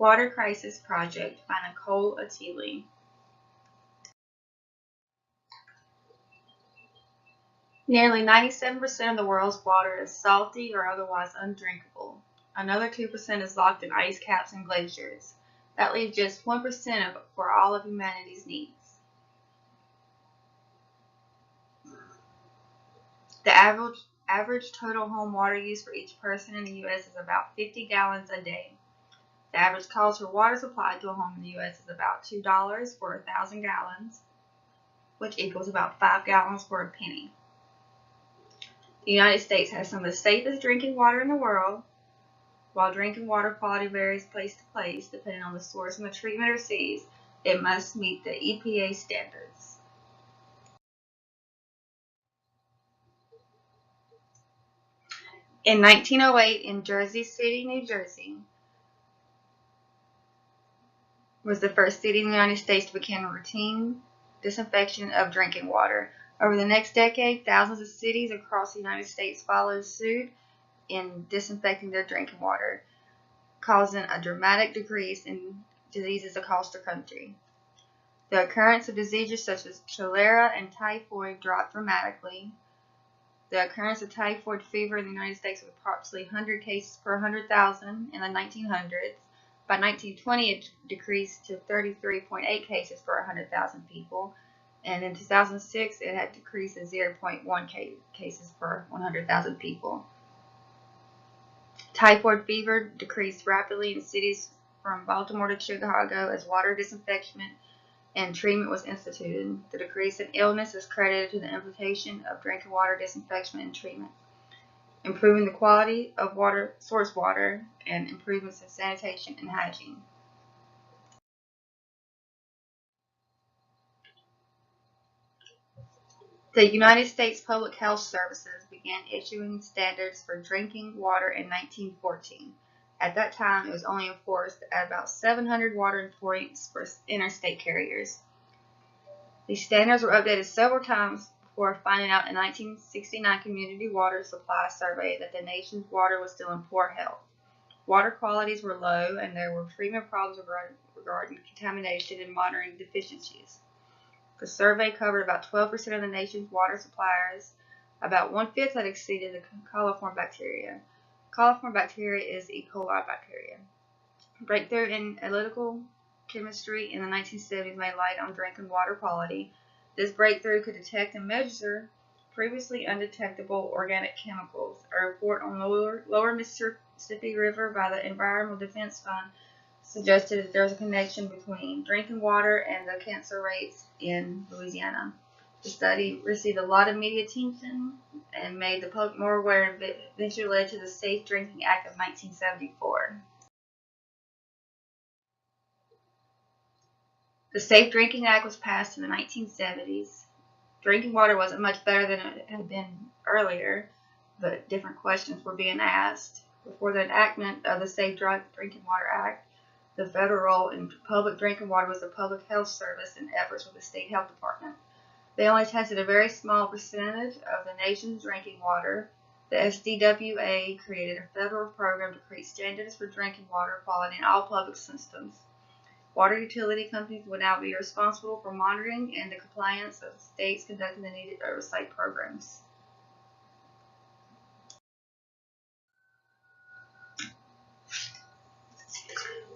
Water Crisis Project by Nicole Attili. Nearly 97% of the world's water is salty or otherwise undrinkable. Another 2% is locked in ice caps and glaciers. That leaves just 1% for all of humanity's needs. The average total home water use for each person in the U.S. is about 50 gallons a day. The average cost for water supplied to a home in the U.S. is about $2 for 1,000 gallons, which equals about 5 gallons for a penny. The United States has some of the safest drinking water in the world. While drinking water quality varies place to place, depending on the source and the treatment it receives, it must meet the EPA standards. In 1908, in Jersey City, New Jersey, was the first city in the United States to begin routine disinfection of drinking water. Over the next decade, thousands of cities across the United States followed suit in disinfecting their drinking water, causing a dramatic decrease in diseases across the country. The occurrence of diseases such as cholera and typhoid dropped dramatically. The occurrence of typhoid fever in the United States was approximately 100 cases per 100,000 in the 1900s. By 1920, it decreased to 33.8 cases per 100,000 people, and in 2006, it had decreased to 0.1 cases per 100,000 people. Typhoid fever decreased rapidly in cities from Baltimore to Chicago as water disinfection and treatment was instituted. The decrease in illness is credited to the implementation of drinking water disinfection and treatment, improving the quality of source water, and improvements in sanitation and hygiene. The United States Public Health Services began issuing standards for drinking water in 1914. At that time, it was only enforced at about 700 watering points for interstate carriers. These standards were updated several times before finding out in the 1969 Community Water Supply Survey that the nation's water was still in poor health. Water qualities were low, and there were treatment problems regarding contamination and monitoring deficiencies. The survey covered about 12% of the nation's water suppliers. About 1/5 had exceeded the coliform bacteria. Coliform bacteria is E. coli bacteria. Breakthrough in analytical chemistry in the 1970s made light on drinking water quality. This breakthrough could detect and measure previously undetectable organic chemicals. A report on lower Mississippi River by the Environmental Defense Fund suggested that there was a connection between drinking water and the cancer rates in Louisiana. The study received a lot of media attention and made the public more aware, and eventually led to the Safe Drinking Act of 1974. The Safe Drinking Act was passed in the 1970s. Drinking water wasn't much better than it had been earlier, but different questions were being asked. Before the enactment of the Safe Drinking Water Act, the federal role in public drinking water was the Public Health Service and efforts with the state health department. They only tested a very small percentage of the nation's drinking water. The SDWA created a federal program to create standards for drinking water quality in all public systems. Water utility companies would now be responsible for monitoring and the compliance of states conducting the needed oversight programs.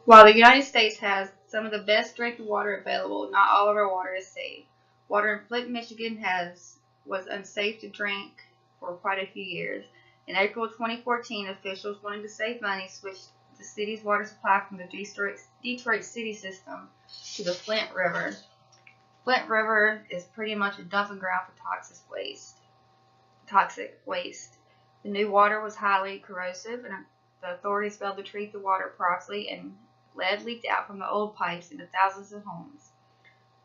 While the United States has some of the best drinking water available, not all of our water is safe. Water in Flint, Michigan was unsafe to drink for quite a few years. In April 2014, officials wanting to save money switched the city's water supply from the Detroit city system to the Flint River. Flint River is pretty much a dumping ground for toxic waste. The new water was highly corrosive, and the authorities failed to treat the water properly, and lead leaked out from the old pipes into thousands of homes.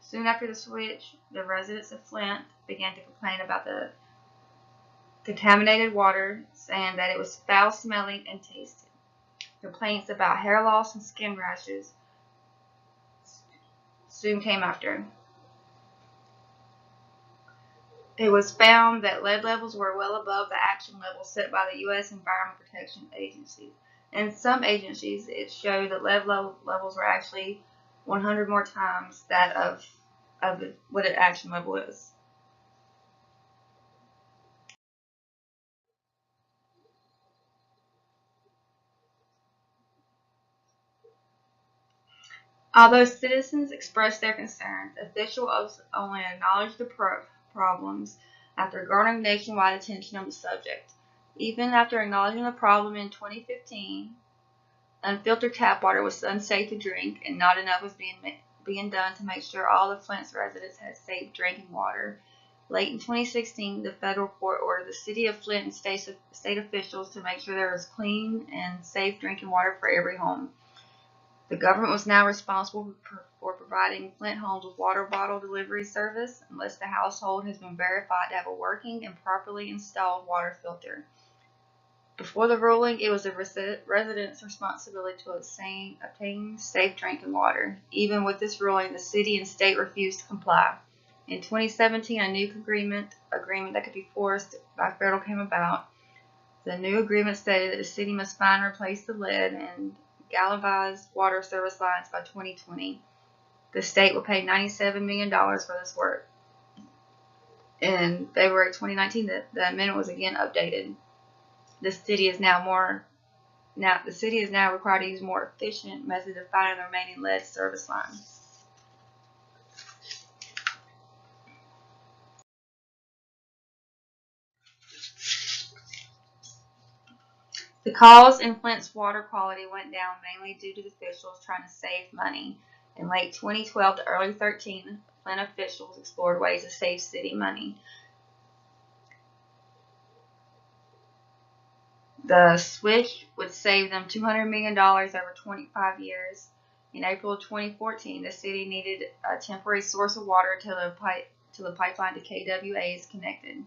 Soon after the switch, the residents of Flint began to complain about the contaminated water, saying that it was foul-smelling and tasted. Complaints about hair loss and skin rashes soon came after. It was found that lead levels were well above the action levels set by the U.S. Environmental Protection Agency. In some agencies, it showed that lead levels were actually 100 more times that of what an action level is. Although citizens expressed their concerns, officials only acknowledged the problems after garnering nationwide attention on the subject. Even after acknowledging the problem in 2015, unfiltered tap water was unsafe to drink, and not enough was being done to make sure all of Flint's residents had safe drinking water. Late in 2016, the federal court ordered the city of Flint and state officials to make sure there was clean and safe drinking water for every home. The government was now responsible for providing Flint homes with water bottle delivery service unless the household has been verified to have a working and properly installed water filter. Before the ruling, it was the residents' responsibility to obtain safe drinking water. Even with this ruling, the city and state refused to comply. In 2017, a new agreement that could be forced by federal came about. The new agreement stated that the city must find and replace the lead and galvanized water service lines by 2020. The state will pay $97 million for this work. In February 2019, the amendment was again updated. The city is now required to use more efficient methods of finding the remaining lead service lines. The calls in Flint's water quality went down mainly due to the officials trying to save money. In late 2012 to early 2013, Flint officials explored ways to save city money. The switch would save them $200 million over 25 years. In April of 2014, the city needed a temporary source of water till the pipeline to KWA is connected.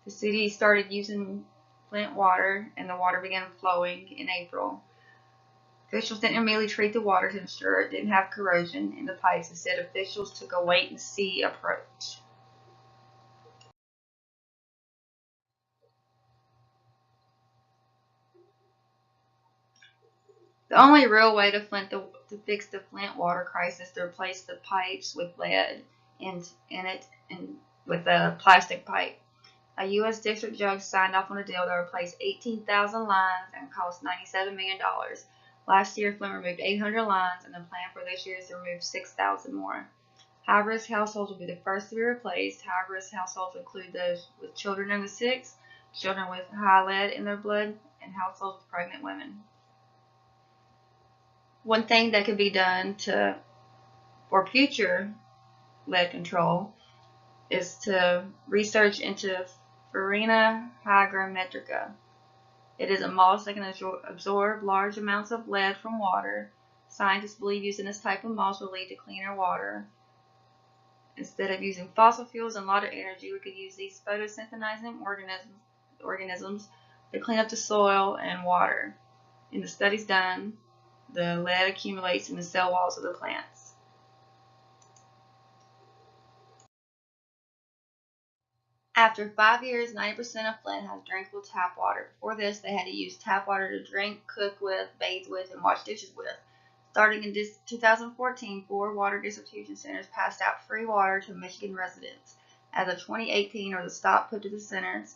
The city started using Flint water, and the water began flowing in April. Officials didn't immediately treat the water to ensure it didn't have corrosion in the pipes. Instead, officials took a wait-and-see approach. The only real way to fix the Flint water crisis is to replace the pipes with lead in it and with a plastic pipe. A U.S. district judge signed off on a deal that replaced 18,000 lines and cost $97 million. Last year, Flint removed 800 lines, and the plan for this year is to remove 6,000 more. High-risk households will be the first to be replaced. High-risk households include those with children under 6, children with high lead in their blood, and households with pregnant women. One thing that could be done for future lead control is to research into Farina hygrometrica. It is a mollusk that can absorb large amounts of lead from water. Scientists believe using this type of mollusk will lead to cleaner water. Instead of using fossil fuels and a lot of energy, we could use these photosynthesizing organisms to clean up the soil and water. In the studies done, the lead accumulates in the cell walls of the plants. After 5 years, 90% of Flint has drinkable tap water. Before this, they had to use tap water to drink, cook with, bathe with, and wash dishes with. Starting in 2014, 4 water distribution centers passed out free water to Michigan residents. As of 2018, or the stop put to the centers,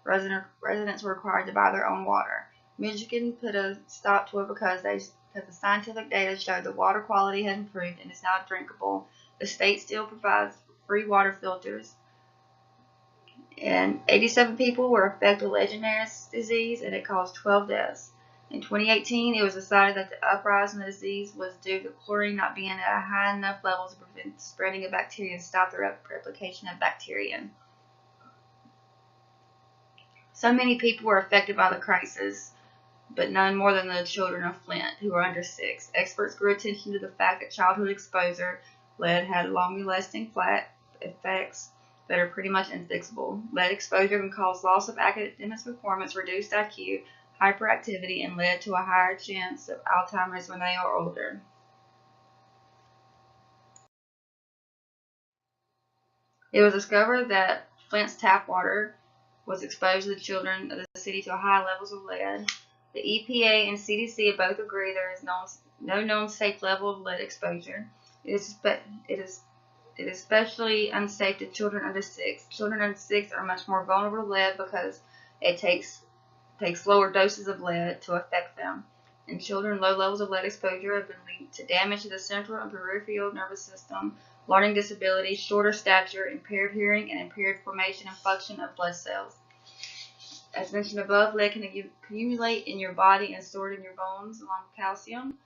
residents were required to buy their own water. Michigan put a stop to it because the scientific data showed the water quality had improved and is now drinkable. The state still provides free water filters. And 87 people were affected with Legionnaire's disease, and it caused 12 deaths. In 2018, it was decided that the uprise in the disease was due to chlorine not being at a high enough level to prevent the spreading of bacteria and stop the replication of bacteria. So many people were affected by the crisis, but none more than the children of Flint, who were under 6. Experts drew attention to the fact that childhood exposure lead had long-lasting effects that are pretty much unfixable. Lead exposure can cause loss of academic performance, reduced IQ, hyperactivity, and led to a higher chance of Alzheimer's when they are older. It was discovered that Flint's tap water was exposed to the children of the city to high levels of lead. The EPA and CDC have both agreed there is no known safe level of lead exposure. It is especially unsafe to children under 6. Children under 6 are much more vulnerable to lead because it takes lower doses of lead to affect them. In children, low levels of lead exposure have been linked to damage to the central and peripheral nervous system, learning disabilities, shorter stature, impaired hearing, and impaired formation and function of blood cells. As mentioned above, lead can accumulate in your body and stored in your bones along with calcium.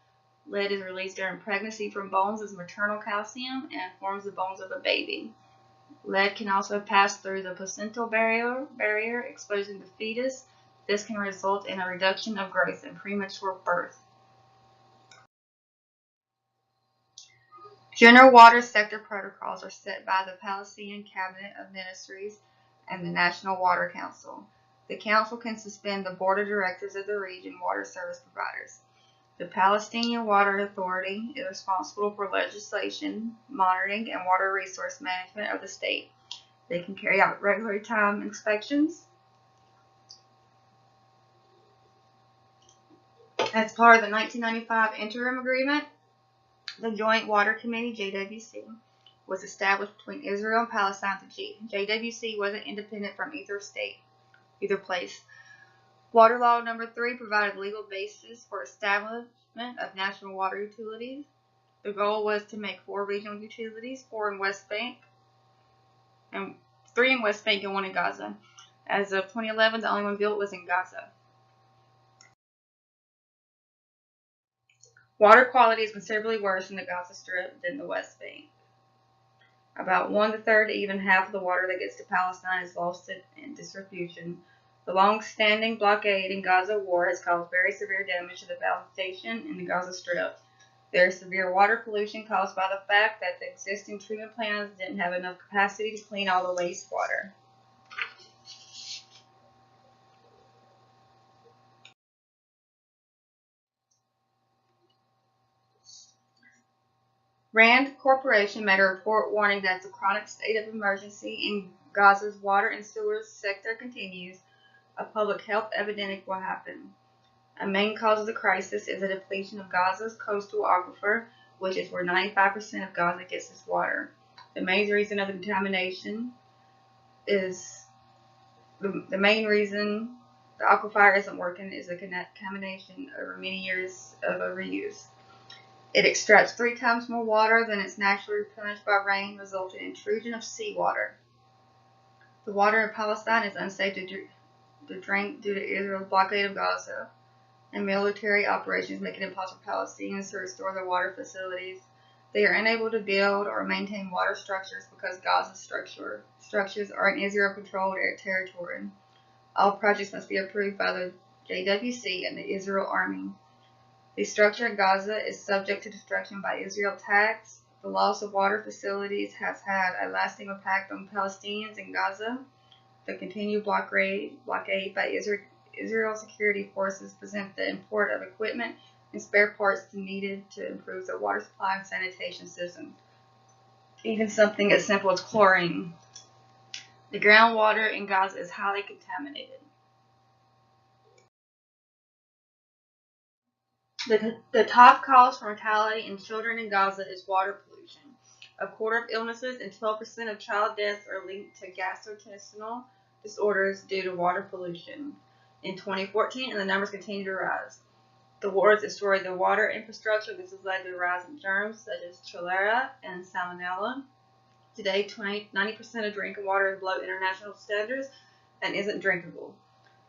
Lead is released during pregnancy from bones as maternal calcium and forms the bones of a baby. Lead can also pass through the placental barrier, exposing the fetus. This can result in a reduction of growth and premature birth. General water sector protocols are set by the Palestinian Cabinet of Ministries and the National Water Council. The council can suspend the board of directors of the region water service providers. The Palestinian Water Authority is responsible for legislation, monitoring, and water resource management of the state. They can carry out regular time inspections. As part of the 1995 interim agreement, the Joint Water Committee, JWC, was established between Israel and Palestine. The JWC wasn't independent from either place. Water Law Number 3 provided legal basis for establishment of national water utilities. The goal was to make 4 regional utilities, 3 in West Bank and 1 in Gaza. As of 2011, the only one built was in Gaza. Water quality is considerably worse in the Gaza Strip than the West Bank. About 1/3 to even half of the water that gets to Palestine is lost in distribution. The long-standing blockade in Gaza war has caused very severe damage to the vegetation in the Gaza Strip. There is severe water pollution caused by the fact that the existing treatment plants didn't have enough capacity to clean all the wastewater. Rand Corporation made a report warning that if the chronic state of emergency in Gaza's water and sewers sector continues, a public health epidemic will happen. A main cause of the crisis is the depletion of Gaza's coastal aquifer, which is where 95% of Gaza gets its water. The main reason of the contamination is the main reason the aquifer isn't working is the contamination over many years of overuse. It extracts 3 times more water than it's naturally replenished by rain, resulting in intrusion of seawater. The water in Palestine is unsafe to drink due to Israel's blockade of Gaza, and military operations make it impossible for Palestinians to restore their water facilities. They are unable to build or maintain water structures because Gaza's structures are in Israel-controlled territory. All projects must be approved by the JWC and the Israel Army. The structure in Gaza is subject to destruction by Israel attacks. The loss of water facilities has had a lasting impact on Palestinians in Gaza. The continued blockade by Israel security forces present the import of equipment and spare parts needed to improve the water supply and sanitation system. Even something as simple as chlorine. The groundwater in Gaza is highly contaminated. The top cause for mortality in children in Gaza is water pollution. 1/4 of illnesses and 12% of child deaths are linked to gastrointestinal disorders due to water pollution. In 2014, and the numbers continue to rise. The war has destroyed the water infrastructure. This has led to a rise in germs such as cholera and salmonella. Today, 90% of drinking water is below international standards and isn't drinkable.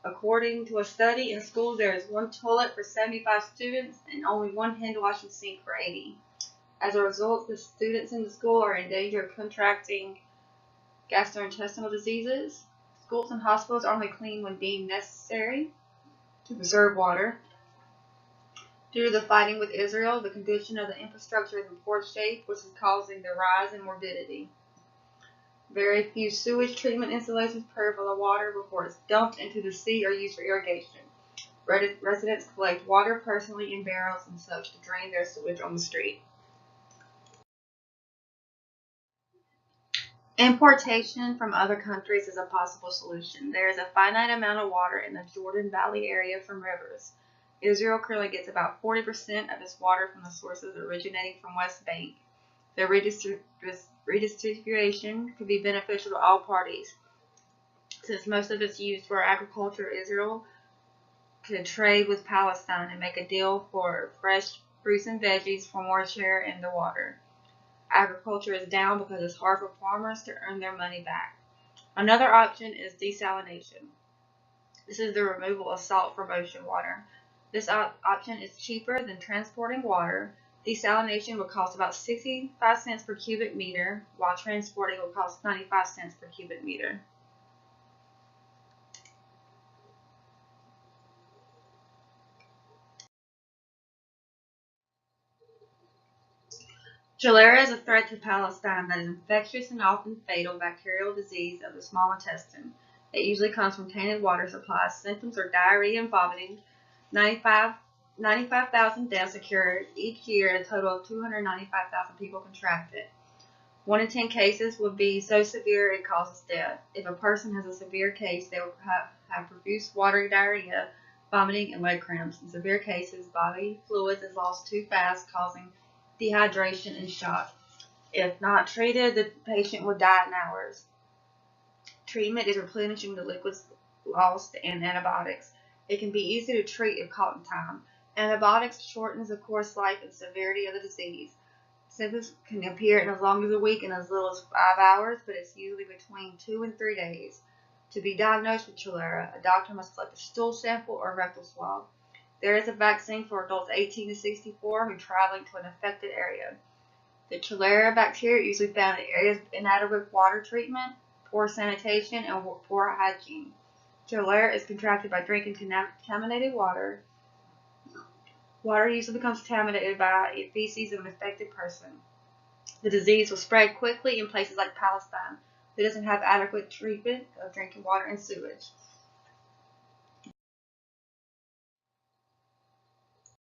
According to a study, in schools there is 1 toilet for 75 students and only 1 hand washing sink for 80. As a result, the students in the school are in danger of contracting gastrointestinal diseases. Schools and hospitals are only clean when deemed necessary to preserve water. Due to the fighting with Israel, the condition of the infrastructure is in poor shape, which is causing the rise in morbidity. Very few sewage treatment installations purify the water before it's dumped into the sea or used for irrigation. Residents collect water personally in barrels and such to drain their sewage on the street. Importation from other countries is a possible solution. There is a finite amount of water in the Jordan Valley area from rivers. Israel currently gets about 40% of its water from the sources originating from West Bank. The redistribution could be beneficial to all parties. Since most of it's used for agriculture, Israel could trade with Palestine and make a deal for fresh fruits and veggies for more share in the water. Agriculture is down because it's hard for farmers to earn their money back. Another option is desalination. This is the removal of salt from ocean water. This option is cheaper than transporting water. Desalination would cost about 65 cents per cubic meter, while transporting would cost 95 cents per cubic meter. Cholera is a threat to Palestine that is infectious and often fatal bacterial disease of the small intestine. It usually comes from tainted water supplies. Symptoms are diarrhea and vomiting. 95,000 deaths occur each year, and a total of 295,000 people contract it. 1 in 10 cases would be so severe it causes death. If a person has a severe case, they will have profuse watery diarrhea, vomiting, and leg cramps. In severe cases, body fluids is lost too fast, causing dehydration and shock. If not treated, the patient will die in hours. Treatment is replenishing the liquids lost and antibiotics. It can be easy to treat if caught in time. Antibiotics shortens the course life and severity of the disease. Symptoms can appear in as long as a week and as little as 5 hours, but it's usually between 2 and 3 days. To be diagnosed with cholera, a doctor must collect a stool sample or rectal swab. There is a vaccine for adults 18 to 64 who are traveling to an affected area. The cholera bacteria are usually found in areas of inadequate water treatment, poor sanitation, and poor hygiene. Cholera is contracted by drinking contaminated water. Water usually becomes contaminated by feces of an infected person. The disease will spread quickly in places like Palestine that doesn't have adequate treatment of drinking water and sewage.